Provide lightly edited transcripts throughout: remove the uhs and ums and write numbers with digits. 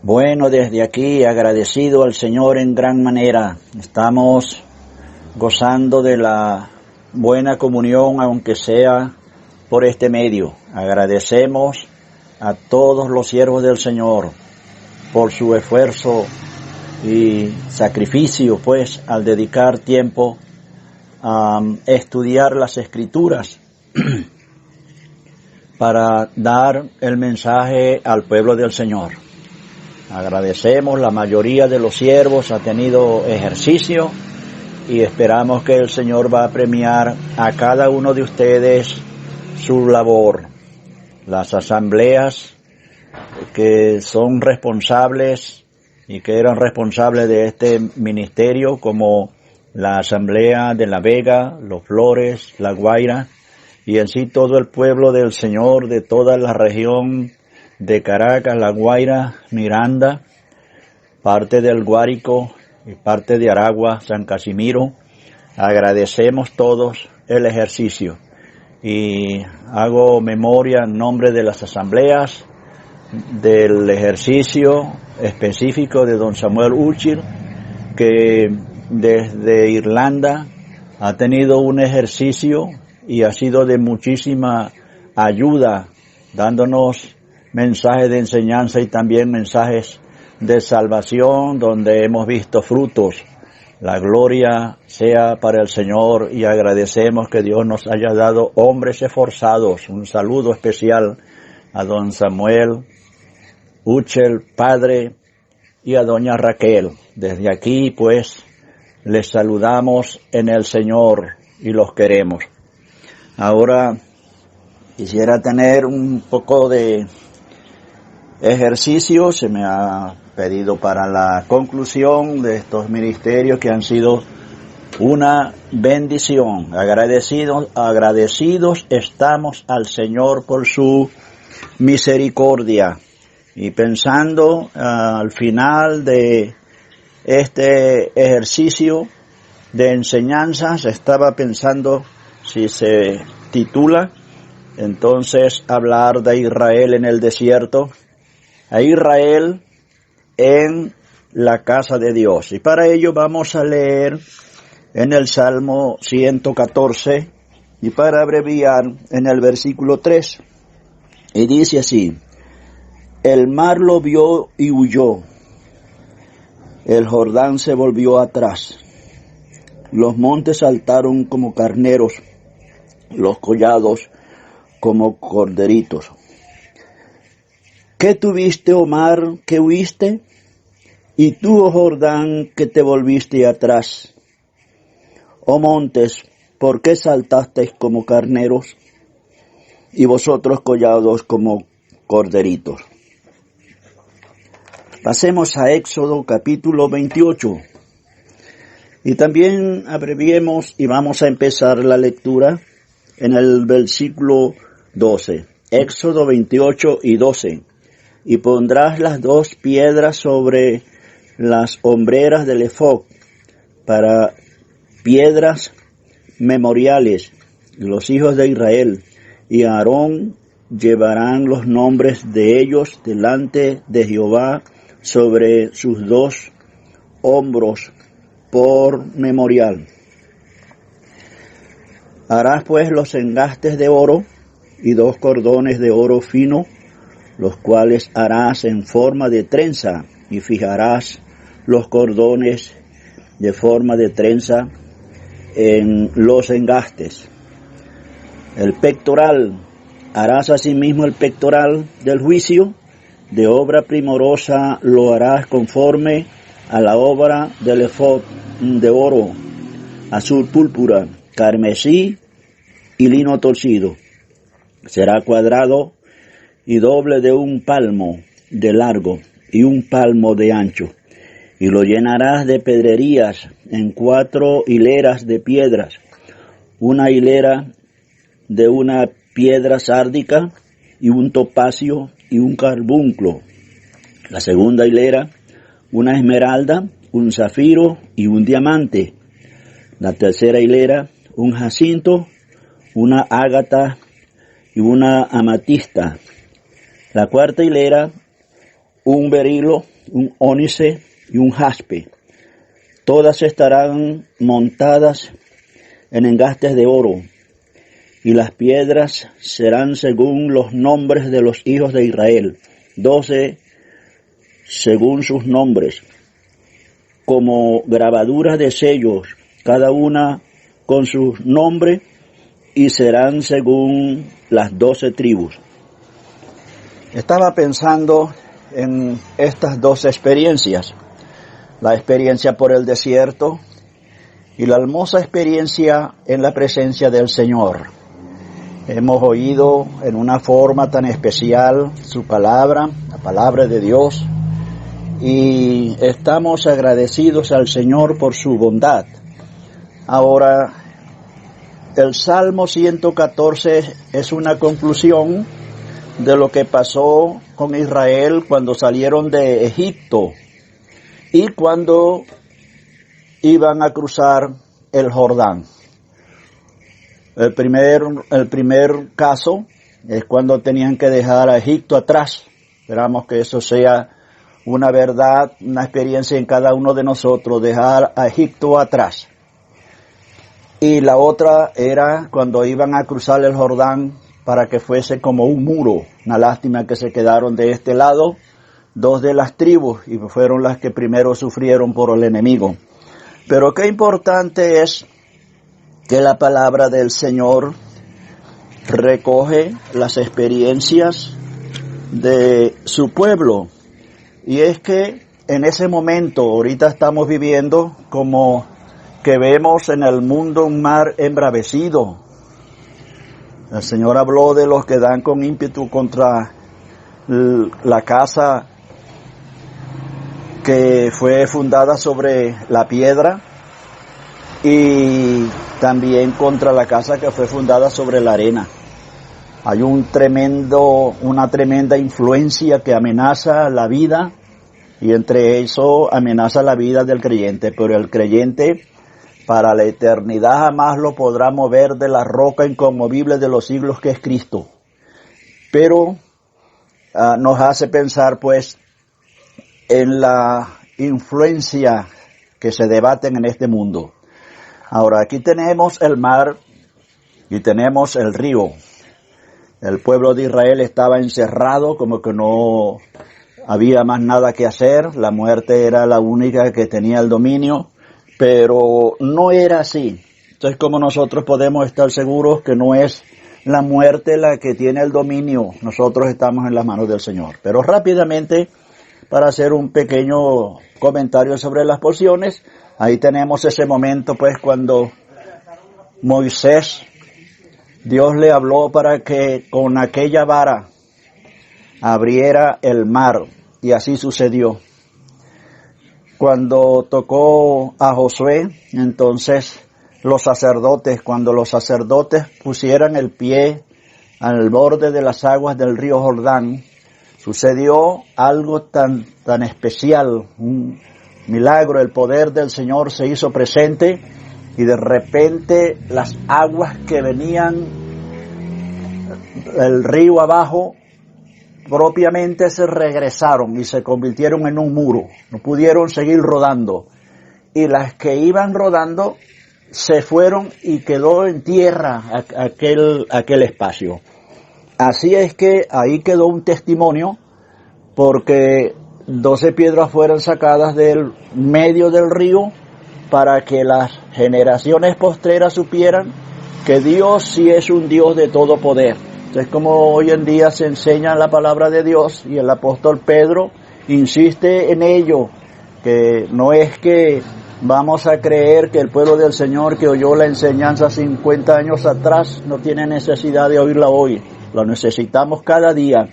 Bueno, desde aquí agradecido al Señor en gran manera. Estamos gozando de la buena comunión, aunque sea por este medio. Agradecemos a todos los siervos del Señor por su esfuerzo y sacrificio, pues, al dedicar tiempo a estudiar las Escrituras para dar el mensaje al pueblo del Señor. Agradecemos, la mayoría de los siervos ha tenido ejercicio y esperamos que el Señor va a premiar a cada uno de ustedes su labor. Las asambleas que son responsables y que eran responsables de este ministerio, como la Asamblea de La Vega, Los Flores, La Guaira, y en sí todo el pueblo del Señor de toda la región de Caracas, La Guaira, Miranda, parte del Guárico y parte de Aragua, San Casimiro. Agradecemos todos el ejercicio y hago memoria en nombre de las asambleas del ejercicio específico de don Samuel Uchil, que desde Irlanda ha tenido un ejercicio y ha sido de muchísima ayuda, dándonos mensajes de enseñanza y también mensajes de salvación, donde hemos visto frutos. La gloria sea para el Señor y agradecemos que Dios nos haya dado hombres esforzados. Un saludo especial a don Samuel Uchel, padre, y a doña Raquel. Desde aquí, pues, les saludamos en el Señor y los queremos. Ahora quisiera tener un poco de ejercicio. Se me ha pedido para la conclusión de estos ministerios que han sido una bendición. Agradecidos estamos al Señor por su misericordia. Y pensando al final de este ejercicio de enseñanzas, estaba pensando si se titula entonces hablar de Israel en el desierto, a Israel en la casa de Dios. Y para ello vamos a leer en el Salmo 114 y para abreviar en el versículo 3. Y dice así: el mar lo vio y huyó, el Jordán se volvió atrás, los montes saltaron como carneros, los collados como corderitos. ¿Qué tuviste, oh mar, que huiste? Y tú, oh Jordán, que te volviste atrás. Oh montes, ¿por qué saltasteis como carneros? Y vosotros collados como corderitos. Pasemos a Éxodo capítulo 28. Y también abreviemos y vamos a empezar la lectura en el versículo 12. Éxodo 28 y 12. Y pondrás las dos piedras sobre las hombreras del ephod para piedras memoriales. Los hijos de Israel y Aarón llevarán los nombres de ellos delante de Jehová sobre sus dos hombros por memorial. Harás pues los engastes de oro y 2 cordones de oro fino, los cuales harás en forma de trenza, y fijarás los cordones de forma de trenza en los engastes. El pectoral, harás asimismo el pectoral del juicio, de obra primorosa lo harás conforme a la obra del ephod de oro, azul púrpura, carmesí y lino torcido. Será cuadrado y doble de 1 palmo de largo y 1 palmo de ancho. Y lo llenarás de pedrerías en 4 hileras de piedras, una hilera de una piedra sárdica y 1 topacio y 1 carbunclo. La segunda hilera, una esmeralda, 1 zafiro y 1 diamante. La tercera hilera, 1 jacinto, una ágata y una amatista. La cuarta hilera, un berilo, un ónice y un jaspe. Todas estarán montadas en engastes de oro, y las piedras serán según los nombres de los hijos de Israel, 12 según sus nombres, como grabaduras de sellos, cada una con su nombre, y serán según las 12 tribus. Estaba pensando en estas dos experiencias, la experiencia por el desierto y la hermosa experiencia en la presencia del Señor. Hemos oído en una forma tan especial su palabra, la palabra de Dios, y estamos agradecidos al Señor por su bondad. Ahora, el Salmo 114 es una conclusión de lo que pasó con Israel cuando salieron de Egipto y cuando iban a cruzar el Jordán. El primer caso es cuando tenían que dejar a Egipto atrás. Esperamos que eso sea una verdad, una experiencia en cada uno de nosotros, dejar a Egipto atrás. Y la otra era cuando iban a cruzar el Jordán para que fuese como un muro. Una lástima que se quedaron de este lado 2 de las tribus y fueron las que primero sufrieron por el enemigo. Pero qué importante es que la palabra del Señor recoge las experiencias de su pueblo. Y es que en ese momento, ahorita estamos viviendo como que vemos en el mundo un mar embravecido. El Señor habló de los que dan con ímpetu contra la casa que fue fundada sobre la piedra y también contra la casa que fue fundada sobre la arena. Hay una tremenda influencia que amenaza la vida y entre eso amenaza la vida del creyente, pero el creyente para la eternidad jamás lo podrá mover de la roca inconmovible de los siglos que es Cristo. Pero nos hace pensar pues en la influencia que se debaten en este mundo. Ahora aquí tenemos el mar y tenemos el río. El pueblo de Israel estaba encerrado, como que no había más nada que hacer. La muerte era la única que tenía el dominio, pero no era así. Entonces, ¿cómo nosotros podemos estar seguros que no es la muerte la que tiene el dominio? Nosotros estamos en las manos del Señor. Pero rápidamente, para hacer un pequeño comentario sobre las porciones, ahí tenemos ese momento, pues, cuando Moisés, Dios le habló para que con aquella vara abriera el mar, y así sucedió. Cuando tocó a Josué, entonces cuando los sacerdotes pusieran el pie al borde de las aguas del río Jordán, sucedió algo tan especial, un milagro. El poder del Señor se hizo presente y de repente las aguas que venían del río abajo propiamente se regresaron y se convirtieron en un muro. No pudieron seguir rodando. Y las que iban rodando se fueron y quedó en tierra aquel espacio. Así es que ahí quedó un testimonio, porque 12 piedras fueron sacadas del medio del río para que las generaciones postreras supieran que Dios sí es un Dios de todo poder. Entonces, como hoy en día se enseña la palabra de Dios, y el apóstol Pedro insiste en ello, que no es que vamos a creer que el pueblo del Señor que oyó la enseñanza 50 años atrás no tiene necesidad de oírla hoy, lo necesitamos cada día.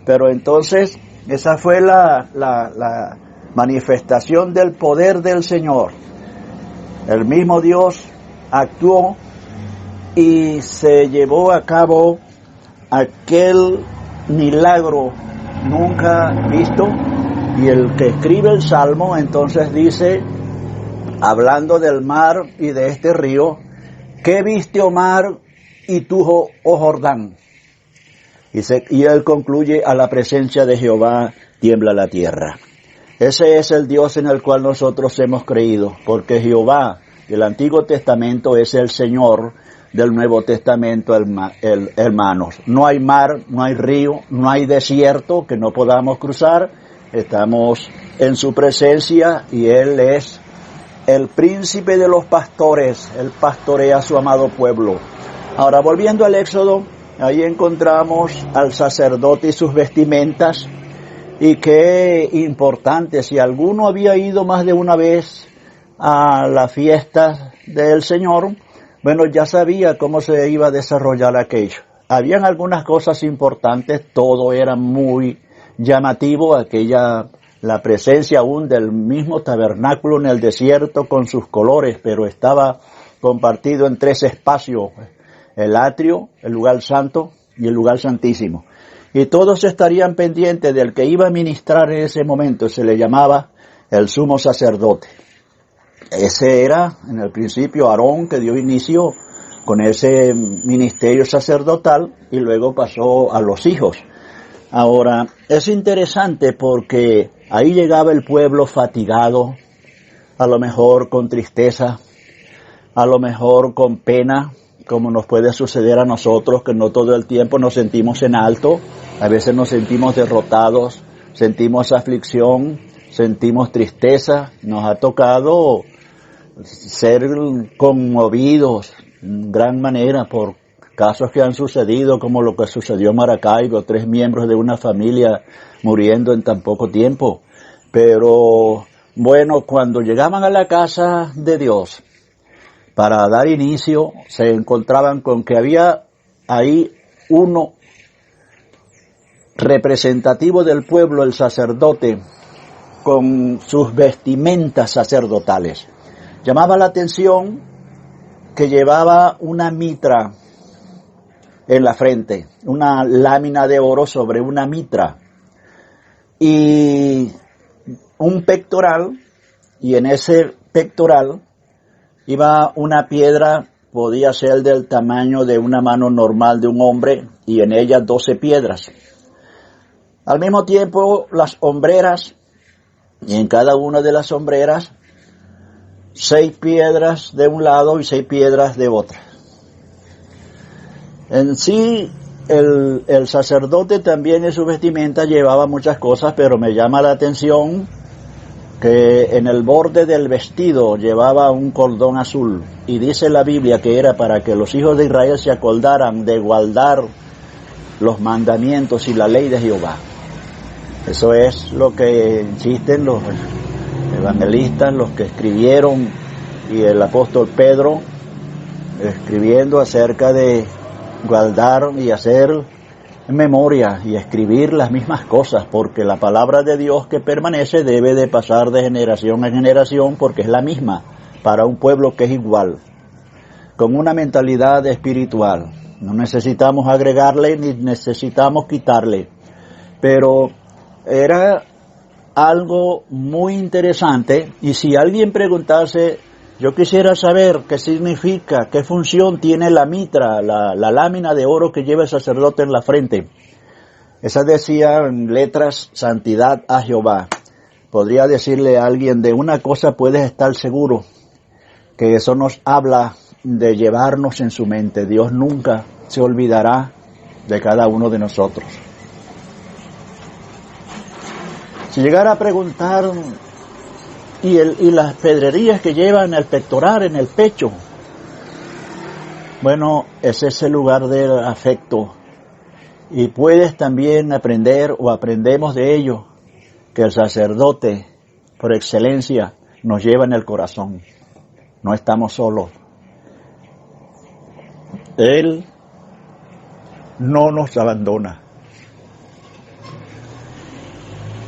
Pero entonces, esa fue la manifestación del poder del Señor. El mismo Dios actuó y se llevó a cabo aquel milagro nunca visto. Y el que escribe el Salmo entonces dice, hablando del mar y de este río, ¿qué viste, oh mar, y tú, oh Jordán? Y él concluye, a la presencia de Jehová tiembla la tierra. Ese es el Dios en el cual nosotros hemos creído, porque Jehová del Antiguo Testamento es el Señor del Nuevo Testamento, hermanos. No hay mar, no hay río, no hay desierto que no podamos cruzar. Estamos en su presencia y Él es el príncipe de los pastores. Él pastorea a su amado pueblo. Ahora, volviendo al Éxodo, ahí encontramos al sacerdote y sus vestimentas. Y qué importante, si alguno había ido más de una vez a la fiesta del Señor, bueno, ya sabía cómo se iba a desarrollar aquello. Habían algunas cosas importantes, todo era muy llamativo, la presencia aún del mismo tabernáculo en el desierto con sus colores, pero estaba compartido en 3 espacios, el atrio, el lugar santo y el lugar santísimo. Y todos estarían pendientes del que iba a ministrar en ese momento, se le llamaba el sumo sacerdote. Ese era, en el principio, Aarón, que dio inicio con ese ministerio sacerdotal y luego pasó a los hijos. Ahora, es interesante porque ahí llegaba el pueblo fatigado, a lo mejor con tristeza, a lo mejor con pena, como nos puede suceder a nosotros, que no todo el tiempo nos sentimos en alto, a veces nos sentimos derrotados, sentimos aflicción, sentimos tristeza, nos ha tocado ser conmovidos en gran manera por casos que han sucedido, como lo que sucedió en Maracaibo, 3 miembros de una familia muriendo en tan poco tiempo. Pero bueno, cuando llegaban a la casa de Dios para dar inicio, se encontraban con que había ahí uno representativo del pueblo, el sacerdote, con sus vestimentas sacerdotales. Llamaba la atención que llevaba una mitra en la frente, una lámina de oro sobre una mitra y un pectoral, y en ese pectoral iba una piedra, podía ser del tamaño de una mano normal de un hombre, y en ella 12 piedras. Al mismo tiempo, las hombreras, y en cada una de las hombreras 6 piedras de un lado y 6 piedras de otra. En sí, el sacerdote también en su vestimenta llevaba muchas cosas, pero me llama la atención que en el borde del vestido llevaba un cordón azul, y dice la Biblia que era para que los hijos de Israel se acordaran de guardar los mandamientos y la ley de Jehová. Eso es lo que insisten los evangelistas, los que escribieron, y el apóstol Pedro escribiendo acerca de guardar y hacer memoria y escribir las mismas cosas, porque la palabra de Dios que permanece debe de pasar de generación en generación, porque es la misma para un pueblo que es igual, con una mentalidad espiritual. No necesitamos agregarle ni necesitamos quitarle, pero era algo muy interesante. Y si alguien preguntase, yo quisiera saber qué significa, qué función tiene la mitra, la lámina de oro que lleva el sacerdote en la frente. Esa decía en letras, santidad a Jehová. Podría decirle a alguien, de una cosa puedes estar seguro, que eso nos habla de llevarnos en su mente. Dios nunca se olvidará de cada uno de nosotros. Si llegara a preguntar, y las pedrerías que llevan el pectoral, en el pecho, bueno, ese es el lugar del afecto. Y puedes también aprender, o aprendemos de ello, que el sacerdote, por excelencia, nos lleva en el corazón. No estamos solos. Él no nos abandona.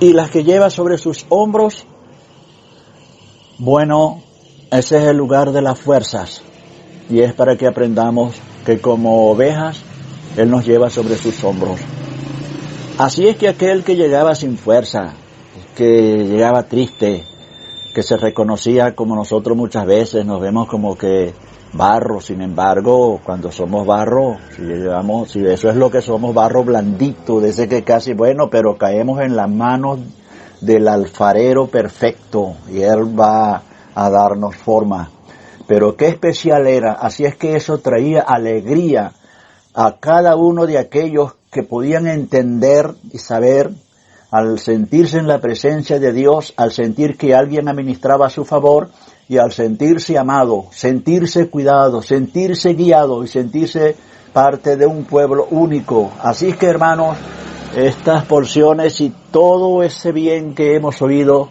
Y las que lleva sobre sus hombros, bueno, ese es el lugar de las fuerzas. Y es para que aprendamos que como ovejas, Él nos lleva sobre sus hombros. Así es que aquel que llegaba sin fuerza, que llegaba triste, que se reconocía como nosotros muchas veces, nos vemos como que barro. Sin embargo, cuando somos barro, si eso es lo que somos, barro blandito, de ese que casi, bueno, pero caemos en las manos del alfarero perfecto y Él va a darnos forma. Pero qué especial era, así es que eso traía alegría a cada uno de aquellos que podían entender y saber, al sentirse en la presencia de Dios, al sentir que alguien administraba a su favor y al sentirse amado, sentirse cuidado, sentirse guiado y sentirse parte de un pueblo único. Así es que, hermanos, estas porciones y todo ese bien que hemos oído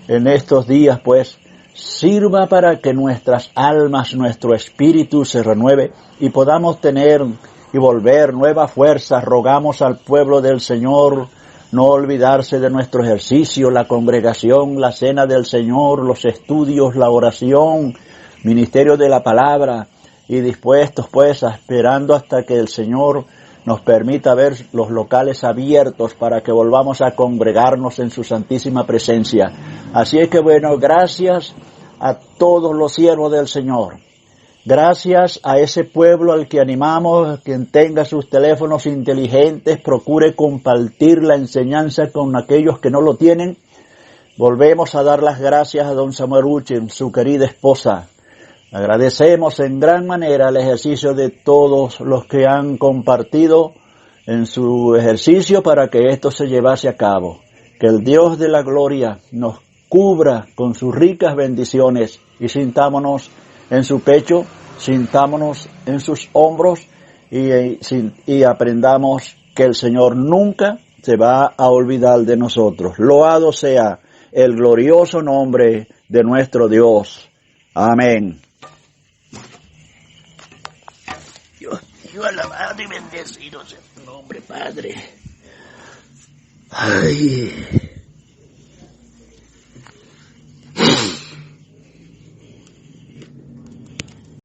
en estos días, pues, sirva para que nuestras almas, nuestro espíritu se renueve y podamos tener y volver nuevas fuerzas. Rogamos al pueblo del Señor no olvidarse de nuestro ejercicio, la congregación, la cena del Señor, los estudios, la oración, ministerio de la palabra, y dispuestos pues esperando hasta que el Señor nos permita ver los locales abiertos para que volvamos a congregarnos en su santísima presencia. Así es que bueno, gracias a todos los siervos del Señor. Gracias a ese pueblo al que animamos, quien tenga sus teléfonos inteligentes, procure compartir la enseñanza con aquellos que no lo tienen. Volvemos a dar las gracias a don Samuel Uchen, su querida esposa. Agradecemos en gran manera el ejercicio de todos los que han compartido en su ejercicio para que esto se llevase a cabo. Que el Dios de la gloria nos cubra con sus ricas bendiciones y sintámonos en su pecho, sintámonos en sus hombros y aprendamos que el Señor nunca se va a olvidar de nosotros. Loado sea el glorioso nombre de nuestro Dios. Amén. Dios alabado y bendecido sea tu nombre, Padre. Ay.